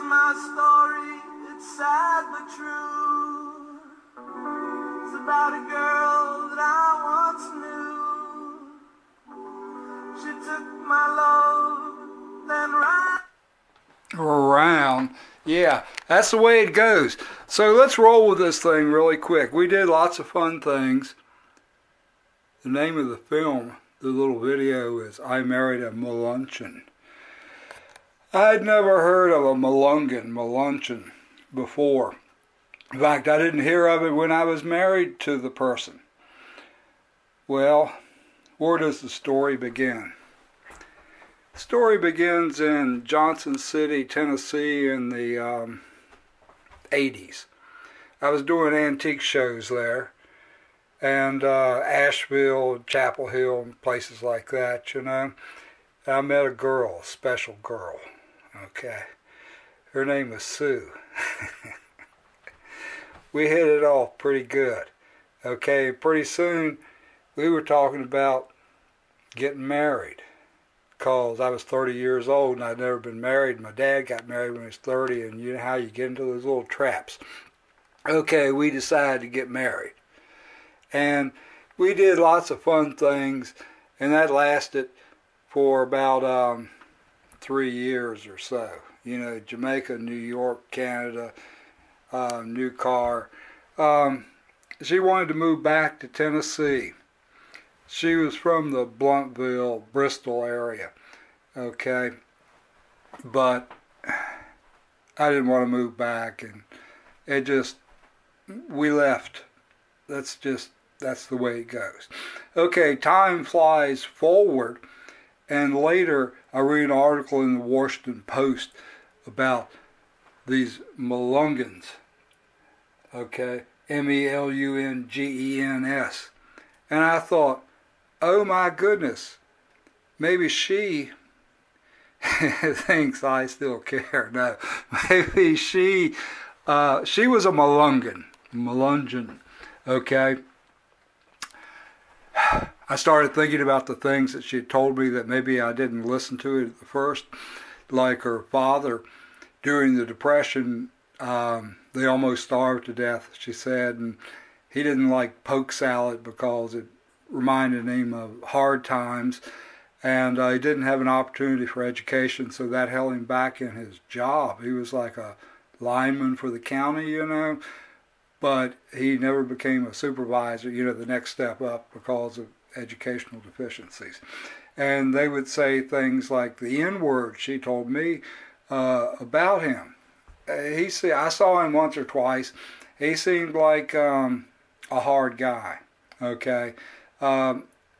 my story, it's sad but true. It's about a girl that I once knew. She took my love, then ran around. Yeah, that's the way it goes. So let's roll with this thing really quick. We did lots of fun things. The name of the film, the little video, is I Married a Melunchen. I'd never heard of a Melunchen before. In fact, I didn't hear of it when I was married to the person. Well, where does the story begin? The story begins in Johnson City, Tennessee in the 80s. I was doing antique shows there, and Asheville, Chapel Hill, and places like that, you know. I met a girl, a special girl, okay. Her name was Sue. We hit it off pretty good, okay. Pretty soon, we were talking about getting married, because I was 30 years old and I'd never been married. My dad got married when he was 30, and you know how you get into those little traps. Okay, we decided to get married. And we did lots of fun things, and that lasted for about 3 years or so. You know, Jamaica, New York, Canada, new car. She wanted to move back to Tennessee. She was from the Blountville, Bristol area, okay? But I didn't want to move back, and it just, we left. That's the way it goes. Okay, time flies forward, and later I read an article in the Washington Post about these Melungens, okay? Melungens. And I thought, oh my goodness, maybe she thinks I still care. No, maybe she was a Melungen, okay? I started thinking about the things that she had told me that maybe I didn't listen to it at the first, like her father during the Depression. They almost starved to death, she said, and he didn't like poke salad because it reminded him of hard times, and he didn't have an opportunity for education, so that held him back in his job. He was like a lineman for the county, you know, but he never became a supervisor, you know, the next step up because of educational deficiencies. And they would say things like the N-word, she told me, about him. I saw him once or twice. He seemed like a hard guy, okay?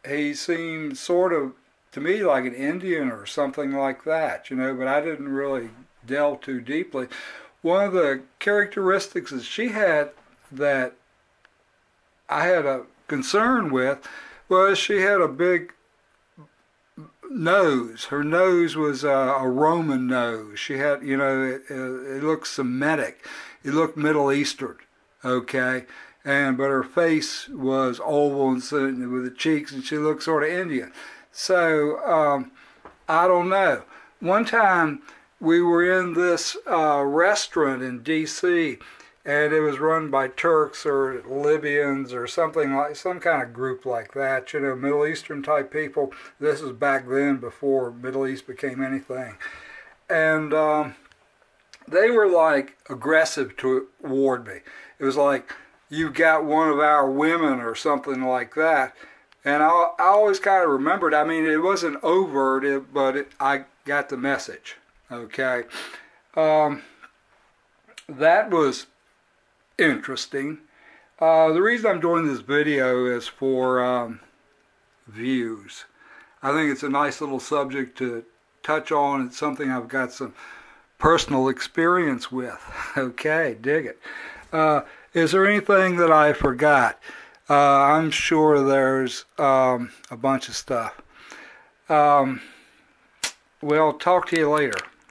He seemed sort of, to me, like an Indian or something like that, you know, but I didn't really delve too deeply. One of the characteristics that she had that I had a concern with was she had a big nose. Her nose was a Roman nose. She had, you know, it looked Semitic. It looked Middle Eastern, okay? But her face was oval and with the cheeks, and she looked sort of Indian. So, I don't know. One time we were in this restaurant in D.C., and it was run by Turks or Libyans or something like, some kind of group like that, you know, Middle Eastern type people. This was back then before Middle East became anything. And they were like aggressive toward me. It was like, you got one of our women or something like that. And I always kind of remembered, I mean, it wasn't overt, but I got the message, okay? That was interesting. The reason I'm doing this video is for views. I think it's a nice little subject to touch on. It's something I've got some personal experience with. Okay, dig it. Is there anything that I forgot? I'm sure there's a bunch of stuff. Well, talk to you later.